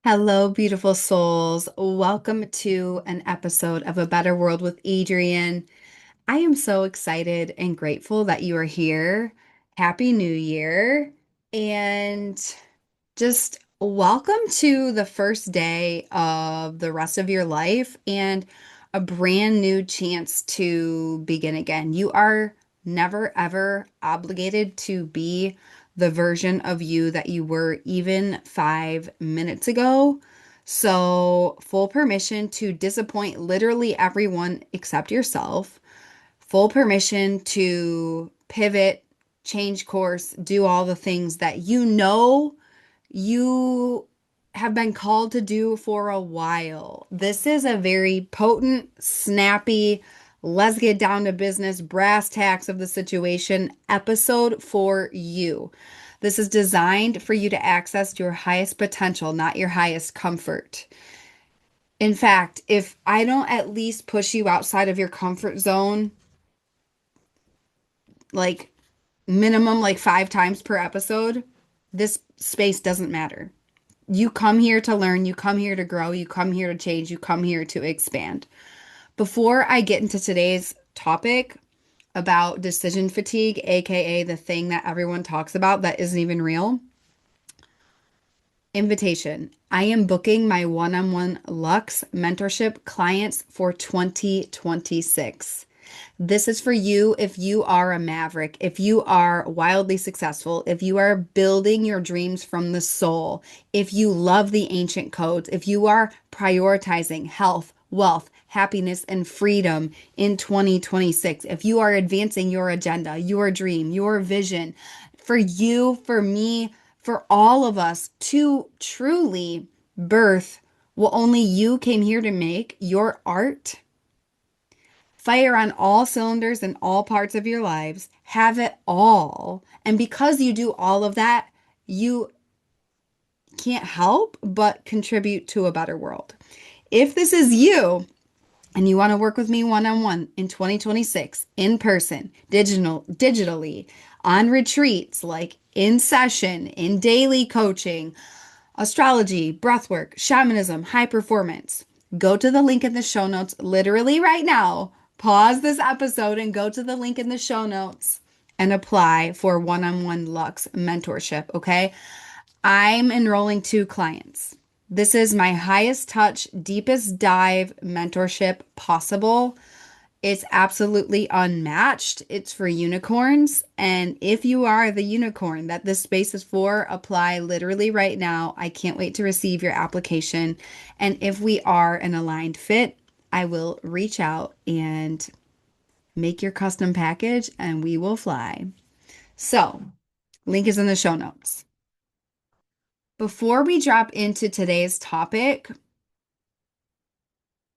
Hello, beautiful souls. Welcome to an episode of A Better World with Adrienne. I am so excited and grateful that you are here. Happy New Year. And just welcome to the first day of the rest of your life and a brand new chance to begin again. You are never, ever obligated to be the version of you that you were even 5 minutes ago. So, full permission to disappoint literally everyone except yourself. Full permission to pivot, change course, do all the things that you have been called to do for a while. This is a very potent, snappy, let's get down to business, brass tacks of the situation episode for you. This is designed for you to access your highest potential, not your highest comfort. In fact, if I don't at least push you outside of your comfort zone, like minimum like 5 times per episode, this space doesn't matter. You come here to learn, you come here to grow, you come here to change, you come here to expand. Before I get into today's topic about decision fatigue, aka the thing that everyone talks about that isn't even real, invitation. I am booking my one-on-one Lux mentorship clients for 2026. This is for you if you are a maverick, if you are wildly successful, if you are building your dreams from the soul, if you love the ancient codes, if you are prioritizing health, wealth, happiness, and freedom in 2026, if you are advancing your agenda, your dream, your vision, for you, for me, for all of us to truly birth what only you came here to make, your art, fire on all cylinders in all parts of your lives, have it all. And because you do all of that, you can't help but contribute to a better world. If this is you and you want to work with me one-on-one in 2026, in person, digitally, on retreats, like in session, in daily coaching, astrology, breathwork, shamanism, high performance, go to the link in the show notes literally right now. Pause this episode and go to the link in the show notes and apply for one-on-one Lux mentorship, okay? I'm enrolling 2 clients. This is my highest touch, deepest dive mentorship possible. It's absolutely unmatched. It's for unicorns. And if you are the unicorn that this space is for, apply literally right now. I can't wait to receive your application. And if we are an aligned fit, I will reach out and make your custom package and we will fly. So, link is in the show notes. Before we drop into today's topic,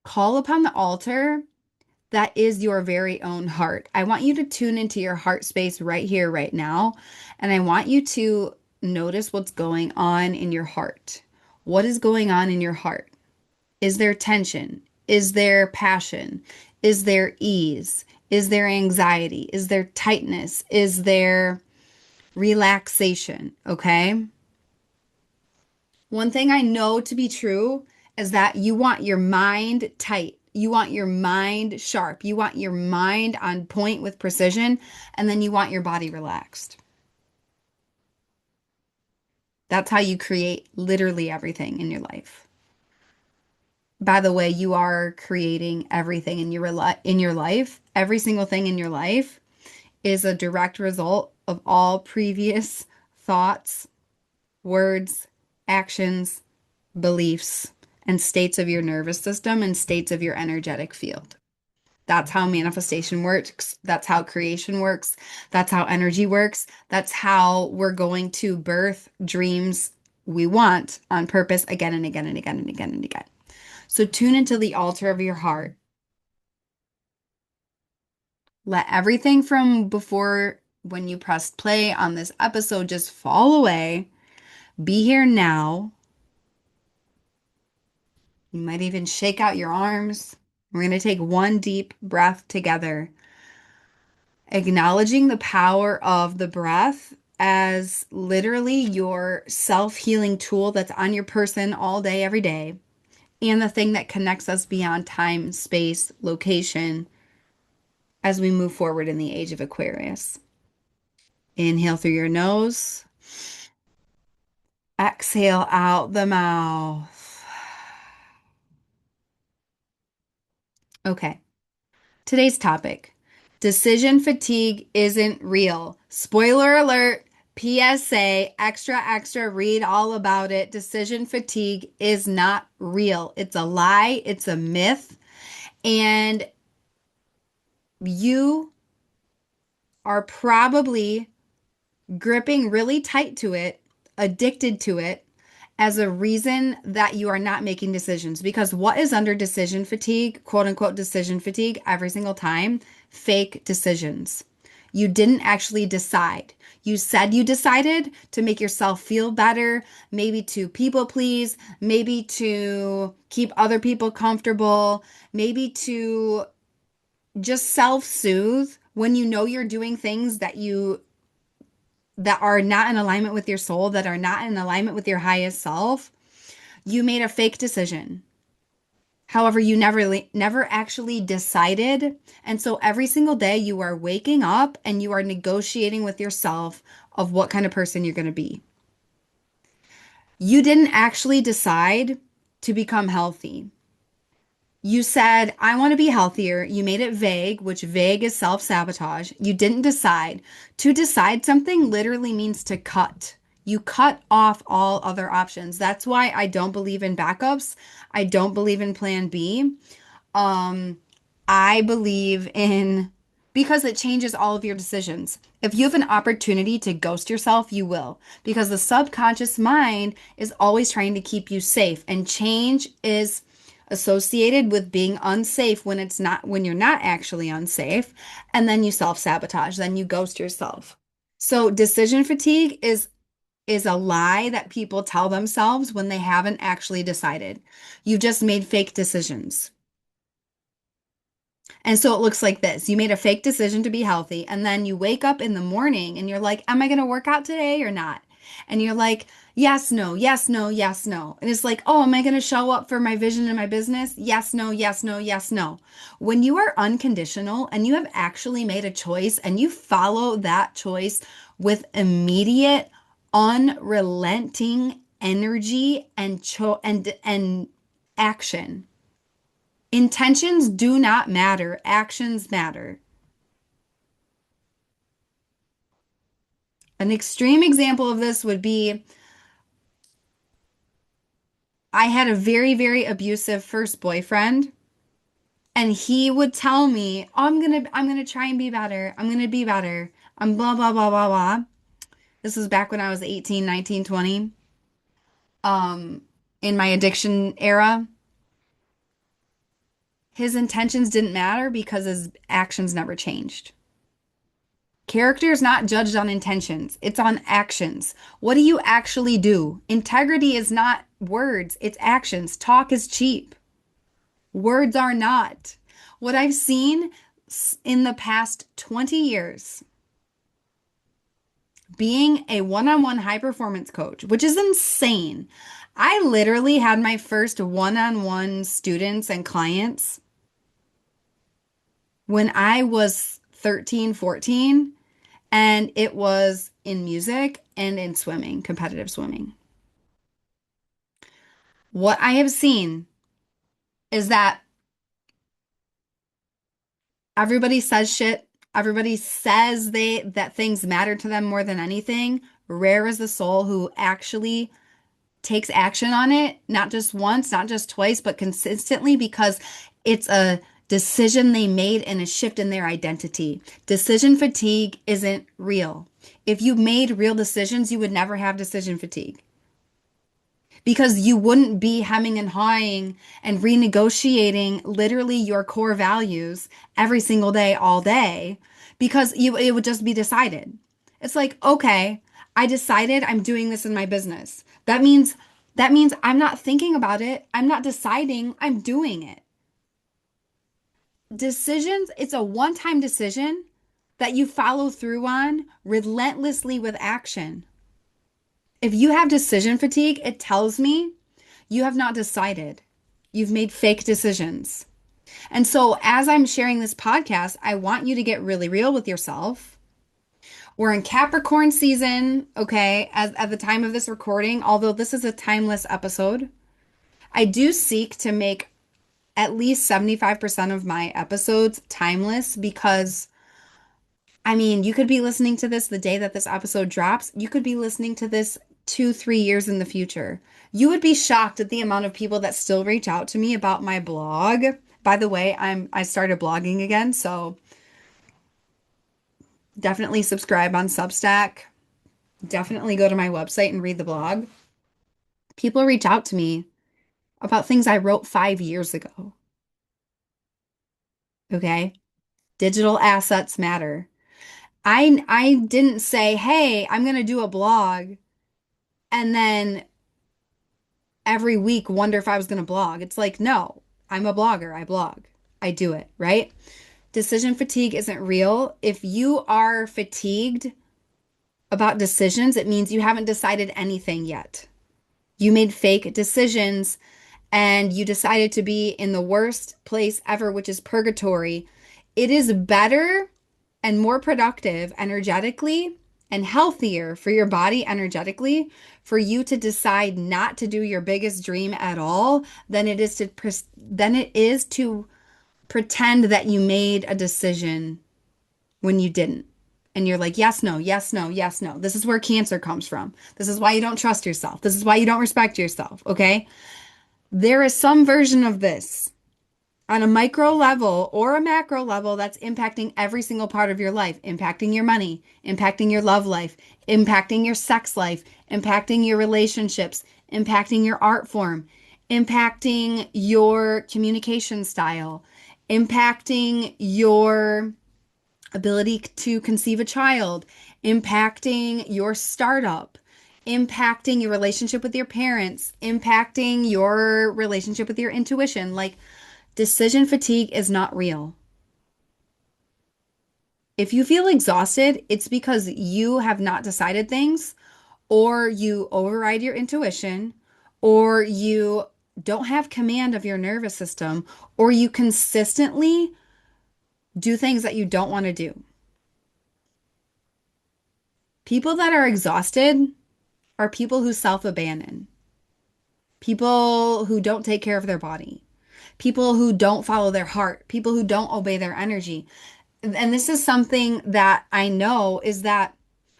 call upon the altar that is your very own heart. I want you to tune into your heart space right here, right now. And I want you to notice what's going on in your heart. What is going on in your heart? Is there tension? Is there passion? Is there ease? Is there anxiety? Is there tightness? Is there relaxation? Okay. One thing I know to be true is that you want your mind tight. You want your mind sharp. You want your mind on point with precision, and then you want your body relaxed. That's how you create literally everything in your life. By the way, you are creating everything in your life. Every single thing in your life is a direct result of all previous thoughts, words, actions, beliefs, and states of your nervous system and states of your energetic field. That's how manifestation works. That's how creation works. That's how energy works. That's how we're going to birth dreams we want on purpose again and again and again and again and again. So tune into the altar of your heart. Let everything from before when you pressed play on this episode just fall away. Be here now. You might even shake out your arms. We're going to take one deep breath together, acknowledging the power of the breath as literally your self-healing tool that's on your person all day, every day, and the thing that connects us beyond time, space, location as we move forward in the age of Aquarius. Inhale through your nose, exhale out the mouth. Okay, today's topic, decision fatigue isn't real. Spoiler alert, PSA, extra, extra, read all about it. Decision fatigue is not real. It's a lie, it's a myth, and you are probably gripping really tight to it, addicted to it, as a reason that you are not making decisions. Because what is under decision fatigue, quote unquote, decision fatigue, every single time? Fake decisions. You didn't actually decide. You said you decided to make yourself feel better, maybe to people please, maybe to keep other people comfortable, maybe to just self-soothe when you know you're doing things that are not in alignment with your soul, that are not in alignment with your highest self. You made a fake decision. However, you never actually decided. And so every single day you are waking up and you are negotiating with yourself of what kind of person you're going to be. You didn't actually decide to become healthy. You said, I want to be healthier. You made it vague, which vague is self-sabotage. You didn't decide. To decide something literally means to cut. You cut off all other options. That's why I don't believe in backups. I don't believe in plan B. Um, I believe in because it changes all of your decisions. If you have an opportunity to ghost yourself, you will, because the subconscious mind is always trying to keep you safe, and change is associated with being unsafe when it's not, when you're not actually unsafe, and then you self-sabotage, then you ghost yourself. So decision fatigue is a lie that people tell themselves when they haven't actually decided. You've just made fake decisions. And so it looks like this. You made a fake decision to be healthy, and then you wake up in the morning and you're like, am I going to work out today or not? And you're like, yes, no, yes, no, yes, no. And it's like, oh, am I going to show up for my vision in my business? Yes, no, yes, no, yes, no. When you are unconditional and you have actually made a choice and you follow that choice with immediate, unrelenting energy and action. Intentions do not matter, actions matter. An extreme example of this would be I had a very, very abusive first boyfriend, and he would tell me, oh, I'm gonna try and be better. I'm gonna be better. I'm blah, blah, blah, blah, blah. This was back when I was 18, 19, 20, in my addiction era. His intentions didn't matter because his actions never changed. Character is not judged on intentions, it's on actions. What do you actually do? Integrity is not words, it's actions. Talk is cheap, words are not. What I've seen in the past 20 years, being a one on one high performance coach, which is insane. I literally had my first one on one students and clients when I was 13, 14. And it was in music and in swimming, competitive swimming. What I have seen is that everybody says shit. Everybody says that things matter to them more than anything. Rare is the soul who actually takes action on it, not just once, not just twice, but consistently, because it's a decision they made and a shift in their identity. Decision fatigue isn't real. If you made real decisions, you would never have decision fatigue, because you wouldn't be hemming and hawing and renegotiating literally your core values every single day, all day, because it would just be decided. It's like, okay, I decided I'm doing this in my business. That means I'm not thinking about it. I'm not deciding, I'm doing it. Decisions, it's a one-time decision that you follow through on relentlessly with action. If you have decision fatigue, it tells me you have not decided. You've made fake decisions. And so, as I'm sharing this podcast, I want you to get really real with yourself. We're in Capricorn season, okay, as at the time of this recording, although this is a timeless episode. I do seek to make at least 75% of my episodes timeless because I mean, you could be listening to this the day that this episode drops. You could be listening to this 2, 3 years in the future. You would be shocked at the amount of people that still reach out to me about my blog. By the way, I started blogging again, so definitely subscribe on Substack. Definitely go to my website and read the blog. People reach out to me about things I wrote 5 years ago. Okay? Digital assets matter. I didn't say, "Hey, I'm going to do a blog," and then every week wonder if I was going to blog. It's like, no, I'm a blogger. I blog. I do it, right? Decision fatigue isn't real. If you are fatigued about decisions, it means you haven't decided anything yet. You made fake decisions and you decided to be in the worst place ever, which is purgatory. It is better and more productive energetically and healthier for your body energetically for you to decide not to do your biggest dream at all than it is to pretend that you made a decision when you didn't. And you're like, yes, no, yes, no, yes, no. This is where cancer comes from. This is why you don't trust yourself. This is why you don't respect yourself. Okay. There is some version of this on a micro level or a macro level that's impacting every single part of your life, impacting your money, impacting your love life, impacting your sex life, impacting your relationships, impacting your art form, impacting your communication style, impacting your ability to conceive a child, impacting your startup, impacting your relationship with your parents, impacting your relationship with your intuition. Like, decision fatigue is not real. If you feel exhausted, it's because you have not decided things, or you override your intuition, or you don't have command of your nervous system, or you consistently do things that you don't want to do. People that are exhausted are people who self-abandon, people who don't take care of their body, people who don't follow their heart, people who don't obey their energy. And this is something that I know is that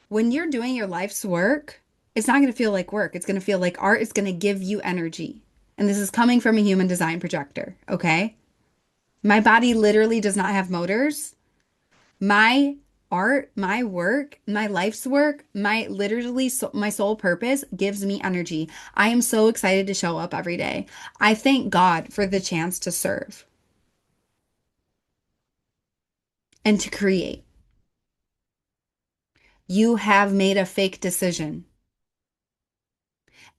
when you're doing your life's work, it's not going to feel like work. It's going to feel like art. It's going to give you energy. And this is coming from a human design projector, okay? My body literally does not have motors. My art, my work, my life's work, my literally my sole purpose gives me energy. I am so excited to show up every day. I thank God for the chance to serve and to create. You have made a fake decision.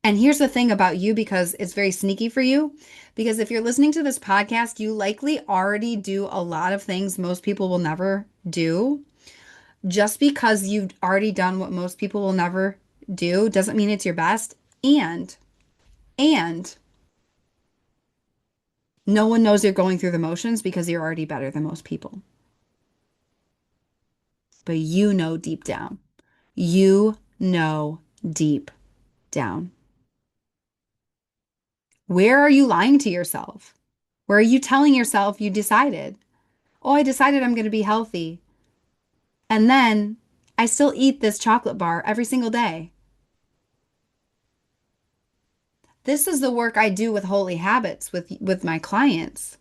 And here's the thing about you, because it's very sneaky for you. Because if you're listening to this podcast, you likely already do a lot of things most people will never do. Just because you've already done what most people will never do doesn't mean it's your best. And no one knows you're going through the motions because you're already better than most people. But you know deep down. You know deep down. Where are you lying to yourself? Where are you telling yourself you decided? Oh, I decided I'm going to be healthy. And then I still eat this chocolate bar every single day. This is the work I do with Holy Habits with my clients.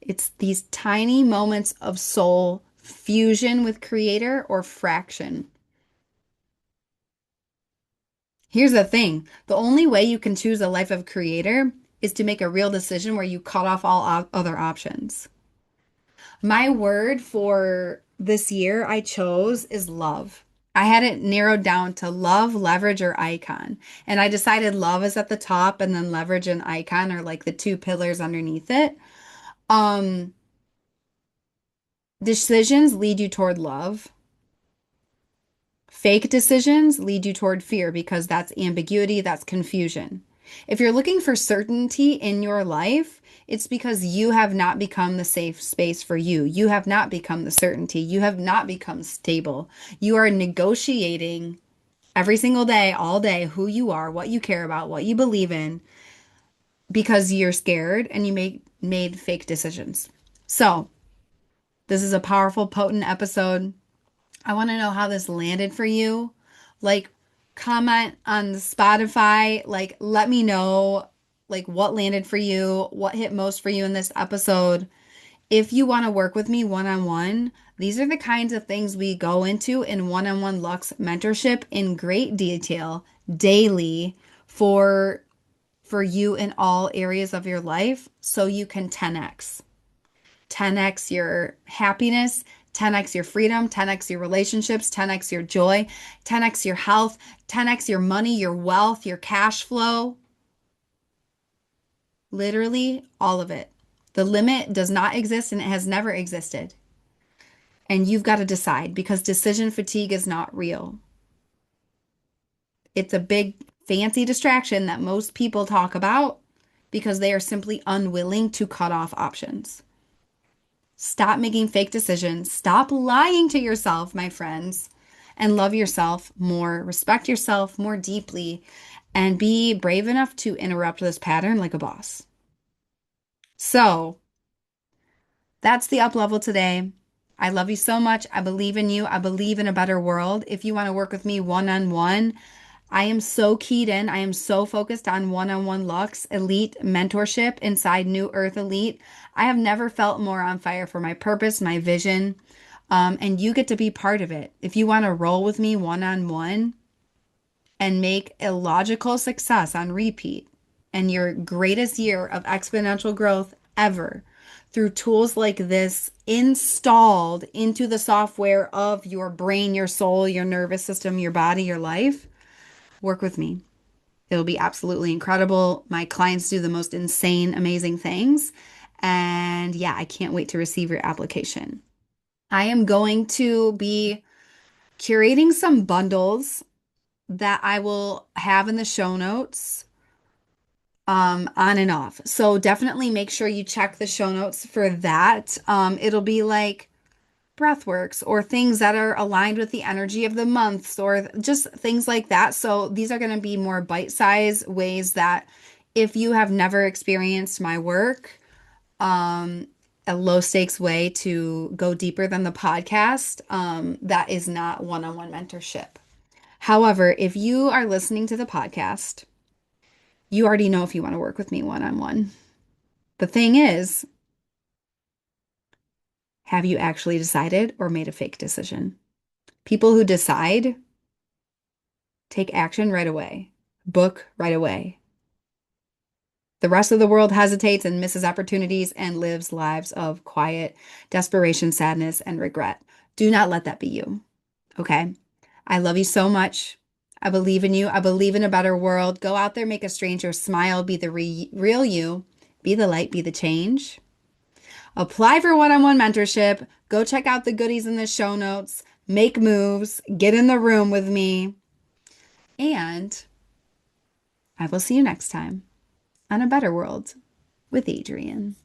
It's these tiny moments of soul fusion with creator or fraction. Here's the thing. The only way you can choose a life of creator is to make a real decision where you cut off all other options. My word for this year I chose is love. I had it narrowed down to love, leverage, or icon. And I decided love is at the top and then leverage and icon are like the two pillars underneath it. Um, Decisions lead you toward love. Fake decisions lead you toward fear because that's ambiguity, that's confusion. If you're looking for certainty in your life, it's because you have not become the safe space for you. You have not become the certainty. You have not become stable. You are negotiating every single day, all day, who you are, what you care about, what you believe in, because you're scared and you made fake decisions. So, this is a powerful, potent episode. I want to know how this landed for you. Like, comment on Spotify. Like, let me know, like, what landed for you, what hit most for you in this episode. If you want to work with me one on one, these are the kinds of things we go into in one on one Lux mentorship in great detail daily for for you in all areas of your life so you can 10x. 10x your happiness, 10x your freedom, 10x your relationships, 10x your joy, 10x your health, 10x your money, your wealth, your cash flow. Literally all of it. The limit does not exist and it has never existed. And you've got to decide because decision fatigue is not real. It's a big fancy distraction that most people talk about because they are simply unwilling to cut off options. Stop making fake decisions. Stop lying to yourself, my friends, and love yourself more, respect yourself more deeply, and be brave enough to interrupt this pattern like a boss. So that's the up level today. I love you so much. I believe in you. I believe in a better world. If you want to work with me one on one, I am so keyed in. I am so focused on one on one Lux Elite mentorship inside New Earth Elite. I have never felt more on fire for my purpose, my vision, and you get to be part of it. If you want to roll with me one on one and make a logical success on repeat and your greatest year of exponential growth ever through tools like this installed into the software of your brain, your soul, your nervous system, your body, your life, work with me. It'll be absolutely incredible. My clients do the most insane, amazing things. And yeah, I can't wait to receive your application. I am going to be curating some bundles that I will have in the show notes on and off. So definitely make sure you check the show notes for that. It'll be like breathworks or things that are aligned with the energy of the months or just things like that. So these are going to be more bite-sized ways that if you have never experienced my work, um, a low stakes way to go deeper than the podcast, that is not one-on-one mentorship. However, if you are listening to the podcast, you already know if you want to work with me one-on-one. The thing is, have you actually decided or made a fake decision? People who decide take action right away, book right away. The rest of the world hesitates and misses opportunities and lives lives of quiet desperation, sadness, and regret. Do not let that be you. Okay. I love you so much. I believe in you. I believe in a better world. Go out there, make a stranger smile, be the real you, be the light, be the change. Apply for one on one mentorship. Go check out the goodies in the show notes. Make moves. Get in the room with me. And I will see you next time on A Better World with Adrienne.